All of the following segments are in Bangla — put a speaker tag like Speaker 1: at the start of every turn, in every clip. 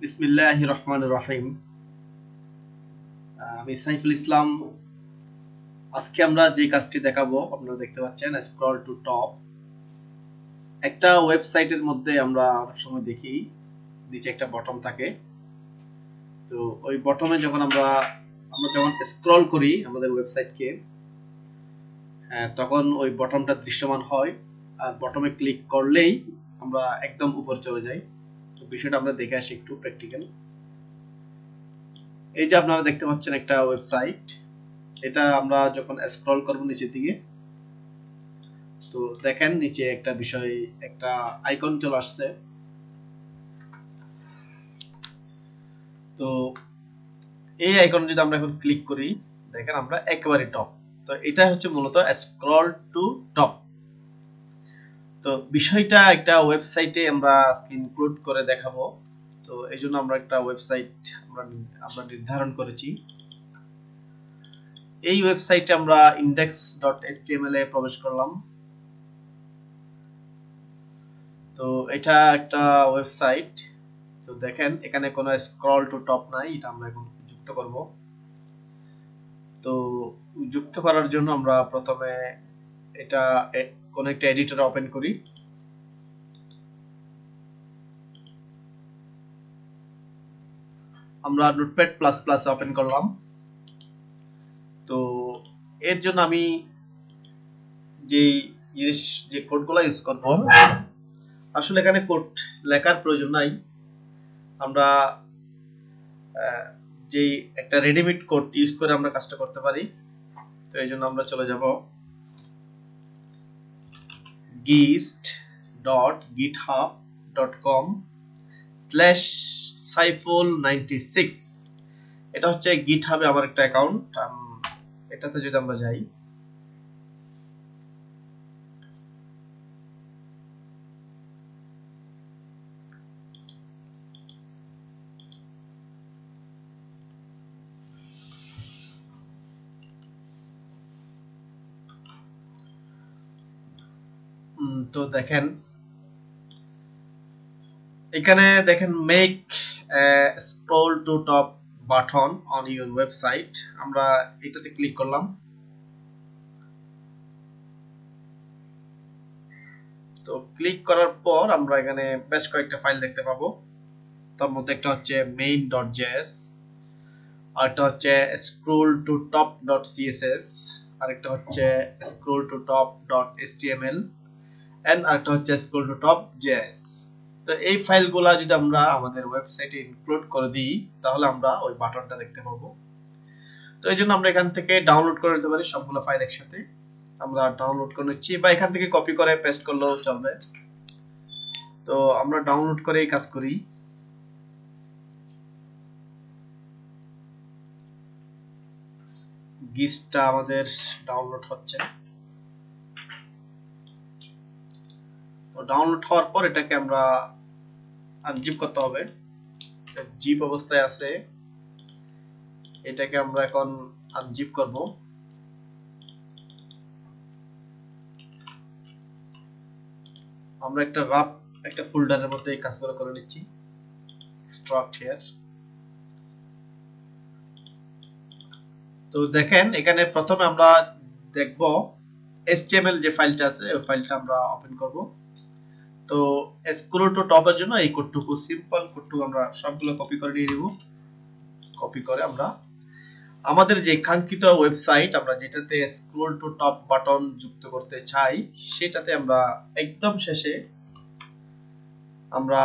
Speaker 1: বিসমিল্লাহির রহমানির রহিম। আমি সাইফুল ইসলাম। আজকে আমরা যে কাজটি দেখাবো, আপনারা দেখতে পাচ্ছেন স্ক্রল টু টপ। একটা ওয়েবসাইটের মধ্যে আমরা অনেক সময় দেখি নিচে একটা বটম থাকে। তো ওই বটমে যখন আমরা যখন স্ক্রল করি আমাদের ওয়েবসাইটকে, তখন ওই বটমটা দৃশ্যমান হয়, আর বটমে ক্লিক করলেই আমরা একদম উপর চলে যাই। তো বিষয়টা আমরা দেখে আসি একটু প্র্যাকটিক্যাল। এই যে আপনারা দেখতে পাচ্ছেন একটা ওয়েবসাইট, এটা আমরা যখন স্ক্রল করব নিচের দিকে, তো দেখেন নিচে একটা বিষয়, একটা আইকন চলে আসছে। তো এই আইকন যদি আমরা এখন ক্লিক করি, দেখেন আমরা একেবারে টপ। তো এটা হচ্ছে মূলত স্ক্রল টু টপ। তো বিষয়টা একটা ওয়েবসাইটে আমরা ইনক্লুড করে দেখাবো। তো এই জন্য আমরা একটা ওয়েবসাইট আমরা নির্ধারণ করেছি। এই ওয়েবসাইটে আমরা index.html এ প্রবেশ করলাম। তো এটা একটা ওয়েবসাইট। তো দেখেন এখানে কোনো স্ক্রল টু টপ নাই, এটা আমরা এখন যুক্ত করব। তো যুক্ত করার জন্য আমরা প্রথমে এটা কোন একটা এডিটর ওপেন করি। আমরা নোটপ্যাড প্লাস প্লাস ওপেন করলাম। তো এর জন্য আমি যে কোডগুলো ইউজ করব, আসলে এখানে কোড লেখার প্রয়োজন নাই। আমরা যে একটা রেডিমেড কোড ইউজ করে আমরা কাজটা করতে পারি। তো এই জন্য আমরা চলে যাব gist.github.com/saiful96। এটা হচ্ছে গিটহাবে আমার একটা অ্যাকাউন্ট। এটাতে যদি আমরা যাই, তো দেখেন এখানে দেখেন make scroll to top button on your website. আমরা এটাতে ক্লিক করলাম। তো ক্লিক করার পর আমরা এখানে বেশ কয়েকটা ফাইল দেখতে পাবো। তার মধ্যে একটা হচ্ছে main.js, আরেকটা হচ্ছে scroll to top.css, আরেকটা হচ্ছে scroll to top.html, এন্ড আরেকটা হচ্ছে scroll to top.js। তো এই ফাইলগুলা যদি আমরা আমাদের ওয়েবসাইটে ইনক্লুড করে দিই, তাহলে আমরা ওই বাটনটা দেখতে পাবো। তো এই জন্য আমরা এখান থেকে ডাউনলোড করে নিতে পারি সবগুলো ফাইল একসাথে। আমরা ডাউনলোড করে নিচ্ছি, বা এখান থেকে কপি করে পেস্ট করলেও চলবে। তো আমরা ডাউনলোড করে এই কাজ করি। গিস্টটা আমাদের ডাউনলোড হচ্ছে। তো ডাউনলোড হওয়ার পর এটাকে আমরা আনজিপ করতে হবে। জিপ অবস্থায় আছে, এটাকে আমরা এখন আনজিপ করব। আমরা একটা ফোল্ডারের মধ্যে এই কাজগুলো করে নিচ্ছি। Extract here. তো দেখেন এখানে প্রথমে আমরা দেখব HTML যে ফাইলটা আছে, ওই ফাইলটা আমরা ওপেন করব। তো স্ক্রল টু টপের জন্য এই কোডটুকু, সিম্পল কোডটুকু আমরা সবগুলো কপি করে নিয়ে নিব। কপি করে আমরা আমাদের যে কাঙ্ক্ষিত ওয়েবসাইট, আমরা যেটাতে স্ক্রল টু টপ বাটন যুক্ত করতে চাই, সেটাতে আমরা একদম শেষে আমরা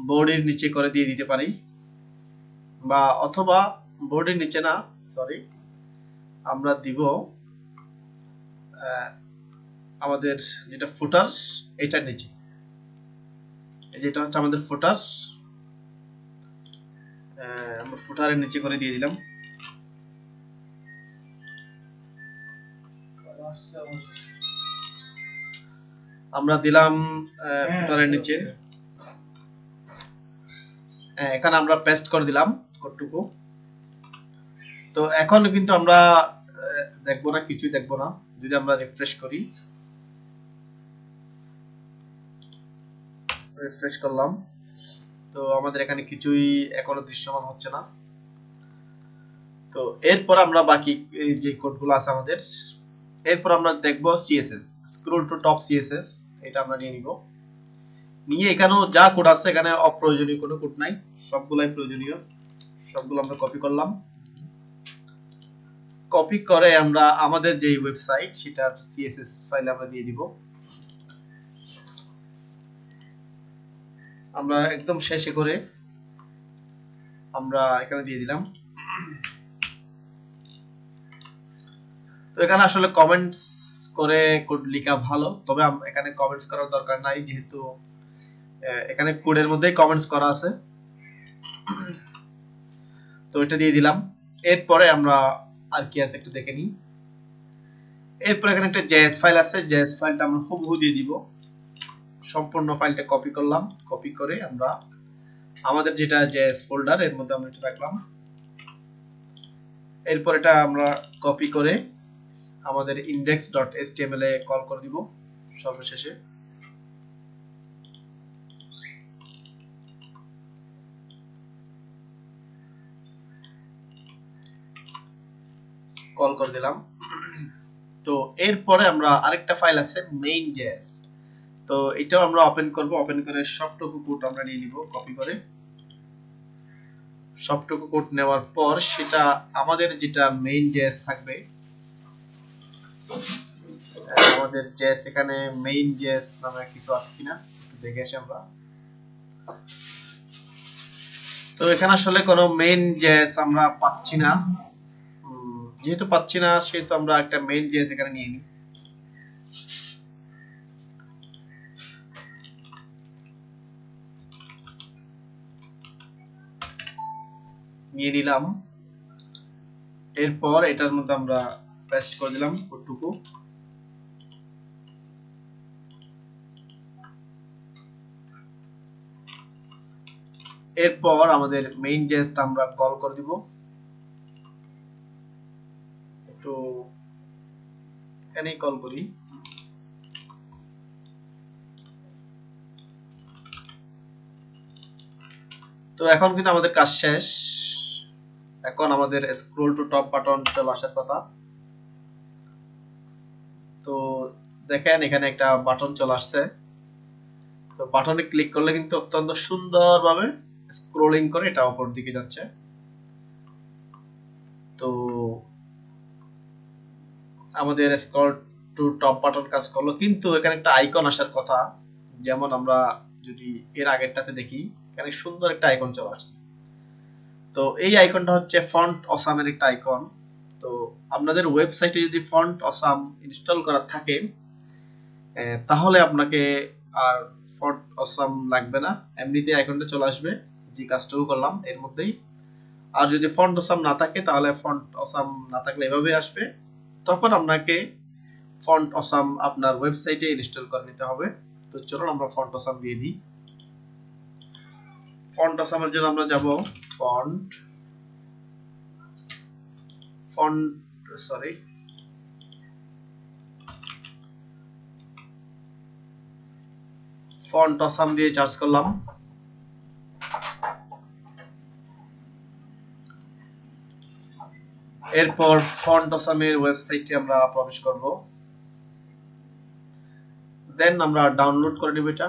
Speaker 1: বোর্ডের নিচে করে দিয়ে দিতে পারি, বা অথবা বোর্ডের নিচে না, সরি, আমরা দিব আমাদের যেটা ফুটার, এটার নিচে। যেটা হচ্ছে আমাদের ফুটার, আমরা ফুটারের নিচে করে দিয়ে দিলাম। আমরা দিলাম ফুটারের নিচে। এখানে আমরা পেস্ট করে দিলাম কোডটুকু। তো এখন কিন্তু আমরা দেখবো না, কিছুই দেখবো না। যদি আমরা রিফ্রেশ করি, রিফ্রেশ করলাম, তো আমাদের এখানে কিছুই এখনো দৃশ্যমান হচ্ছে না। তো এরপর আমরা বাকি যে কোডগুলো আছে আমাদের, এরপর আমরা দেখব CSS, scroll to top CSS. এটা আমরা নিয়ে নিব, নিয়ে এখানেও যা কোড আছে, এখানে অপ্রয়োজনীয় কোনো কোড নাই, সবগুলাই প্রয়োজনীয়। সবগুলো আমরা কপি করলাম। কপি করে আমরা আমাদের যে ওয়েবসাইট সেটার সিএসএস ফাইলে আমরা দিয়ে দিব। আমরা একদম শেষে করে আমরা এখানে দিয়ে দিলাম। তো এখানে আসলে কমেন্টস করে কোড লেখা ভালো, তবে এখানে কমেন্টস করার দরকার নাই, যেহেতু এখানে কোডের মধ্যেই কমেন্টস করা আছে। তো এটা দিয়ে দিলাম। এরপরে আমরা আর কি আছে একটু দেখে নিই। এরপর এখানে একটা জেএস ফাইল আছে, জেএস ফাইলটা আমরা হুবহু দিয়ে দিব। সম্পূর্ণ ফাইলটা কপি করলাম, কপি করে আমরা আমাদের যেটা জেএস ফোল্ডার এর মধ্যে আমরা এটা রাখলাম। এরপর এটা আমরা কপি করে আমাদের index.html এ কল করে দিব সর্বশেষে। কল করে দিলাম। তো এরপরে আমরা আরেকটা ফাইল আছে main.js, তো এটাও আমরা ওপেন করব। ওপেন করে সবটুকু কোড আমরা নিয়ে নিব, কপি করে সবটুকু কোড নেওয়ার পর সেটা আমাদের যেটা main.js থাকবে, আমাদের জেএস এখানে main.js নামে কিছু আছে কিনা একটু দেখে আসি আমরা। তো এখানে আসলে কোনো main.js আমরা পাচ্ছি না, যেহেতু পাচ্ছি না সেহেতু আমরা একটা main.js এখানে নিয়ে নিই। নিয়ে নিলাম। এরপর এটার মধ্যে আমরা পেস্ট করে দিলাম কোডটুকু। এরপর আমাদের main.js আমরা কল করে দিব। একটু এখানেই কল করি। তো এখন কিন্তু আমাদের কাজ শেষ। এখন আমাদের স্ক্রল টু টপ বাটন চলে আসার কথা। তো দেখেন এখানে একটা বাটন চলে আসছে। তো বাটনে ক্লিক করলে কিন্তু অত্যন্ত সুন্দরভাবে স্ক্রলিং করে এটা উপর দিকে যাচ্ছে। তো আমাদের স্ক্রল টু টপ বাটন কাজ করলো, কিন্তু এখানে একটা আইকন আসার কথা। যেমন আমরা যদি এর আগেরটাতে দেখি, এখানে সুন্দর একটা আইকন চলে আসছে। তো এই আইকনটা হচ্ছে ফন্ট অসামের একটা আইকন। তো আপনাদের ওয়েবসাইটে যদি ফন্ট অসাম ইনস্টল করা থাকে, তাহলে আপনাকে আর ফন্ট অসাম লাগবে না, এমনিতে আইকনটা চলে আসবে। যে কাজটুকু করলাম এর মধ্যেই। আর যদি ফন্ট অসাম না থাকে, তাহলে ফন্ট অসাম না থাকলে এভাবে আসবে। তখন আপনাকে ফন্ট অসাম আপনার ওয়েবসাইটে ইনস্টল করে নিতে হবে। তো চলুন আমরা ফন্ট অসাম দিয়ে দিই। ফন্ট অসামের জন্য আমরা যাব ফন্ট অসাম দিয়ে সার্চ করলাম। এরপর ফন্ট অসামের ওয়েবসাইটে আমরা প্রবেশ করব। দেন আমরা ডাউনলোড করে নিব। এটা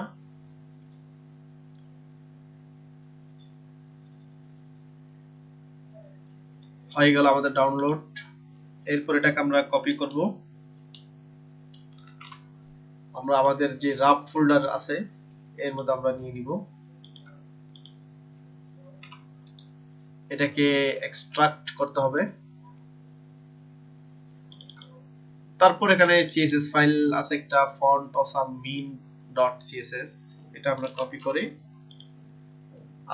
Speaker 1: হয়ে গেল আমাদের ডাউনলোড। এরপর এটাকে আমরা কপি করব। আমরা আমাদের যে রাফ ফোল্ডার আছে এর মধ্যে আমরা নিয়ে নিব। এটাকে এক্সট্রাক্ট করতে হবে। তারপর এখানে সিএসএস ফাইল আছে একটা, ফন্ট অসাম min.css। এটা আমরা কপি করে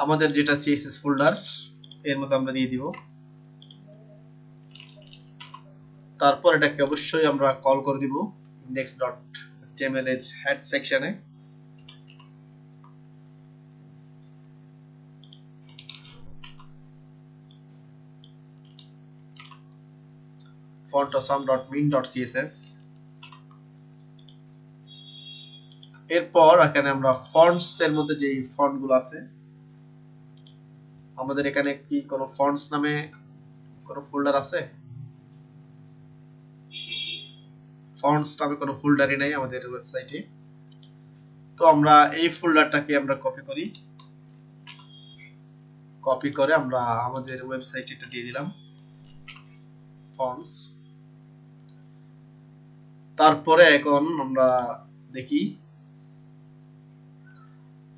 Speaker 1: আমাদের যেটা সিএসএস ফোল্ডার এর মধ্যে আমরা দিয়ে দিব। তারপর এটাকে অবশ্যই আমরা কল করে দিব index.html এর হেড সেকশনে। fontawesome.min.css। এরপর এখানে আমরা ফন্টস এর মধ্যে যে ফন্ট গুলো আছে আমাদের এখানে কি কোনো ফন্টস নামে কোনো ফোল্ডার আছে? ফন্টস নামে কোনো ফোল্ডারই নাই আমাদের ওয়েবসাইটে। তো আমরা এই ফোল্ডারটাকে আমরা কপি করি, কপি করে আমরা আমাদের ওয়েবসাইটে এটা দিয়ে দিলাম ফন্টস। তারপরে এখন আমরা দেখি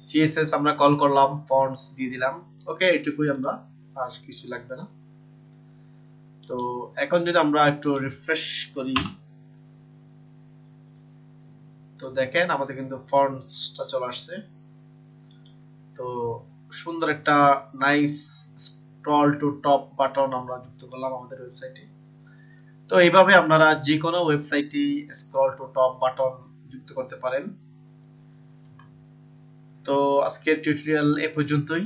Speaker 1: সিএসএস আমরা কল করলাম, ফন্টস দিয়ে দিলাম, ওকে এটুকুই, আমরা আর কিছু লাগবে না। তো এখন যদি আমরা একটু রিফ্রেশ করি তো দেখেন আমাদের কিন্তু ফন্টসটা চলে আসছে। তো সুন্দর একটা nice scroll to top button আমরা যুক্ত করলাম আমাদের ওয়েবসাইটে। তো এইভাবে আপনারা যে কোনো ওয়েবসাইটে স্ক্রল টু টপ বাটন যুক্ত করতে পারেন। তো আজকের টিউটোরিয়াল এ পর্যন্তই।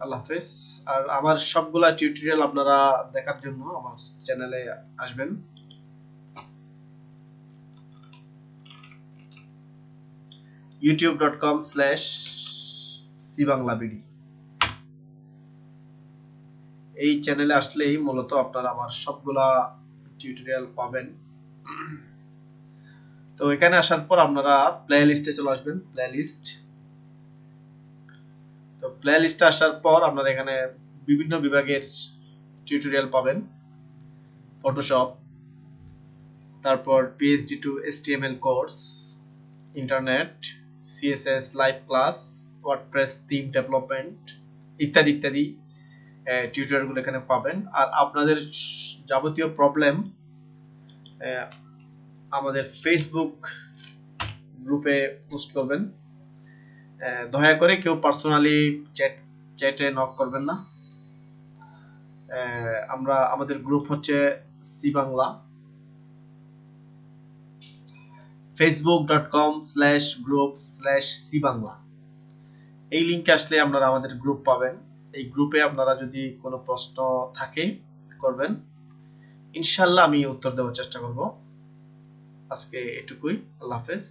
Speaker 1: আল্লাহ হাফেজ। আর আমার সবগুলা টিউটোরিয়াল আপনারা দেখার জন্য আমার চ্যানেলে আসবেন। youtube.com/cbanglaBD এই চ্যানেলে আসলেই মূলত আপনারা আমার সবগুলা টিউটোরিয়াল পাবেন। তো এখানে আসার পর আপনারা প্লে লিস্টে চলে আসবেন, প্লে লিস্ট। তো প্লে লিস্টে আসার পর আপনারা এখানে বিভিন্ন বিভাগের টিউটোরিয়াল পাবেন, ফটোশপ, তারপর PhD to HTML course, internet, CSS live class, WordPress theme development ইত্যাদি ইত্যাদি টিউটোরিয়ালগুলো এখানে পাবেন। আর আপনাদের যাবতীয় প্রবলেম আমাদের ফেসবুক গ্রুপে পোস্ট করবেন। দয়া করে কেউ পার্সোনালি চ্যাটে নক করবেন না। আমাদের গ্রুপ হচ্ছে সি বাংলা, facebook.com/group/cbangla এই লিংকে আসলে আপনারা আমাদের গ্রুপ পাবেন। এই গ্রুপে আপনারা যদি কোনো প্রশ্ন থাকে করবেন, ইনশাআল্লাহ আমি উত্তর দেওয়ার চেষ্টা করব। আজকে এটুকুই, আল্লাহ হাফেজ।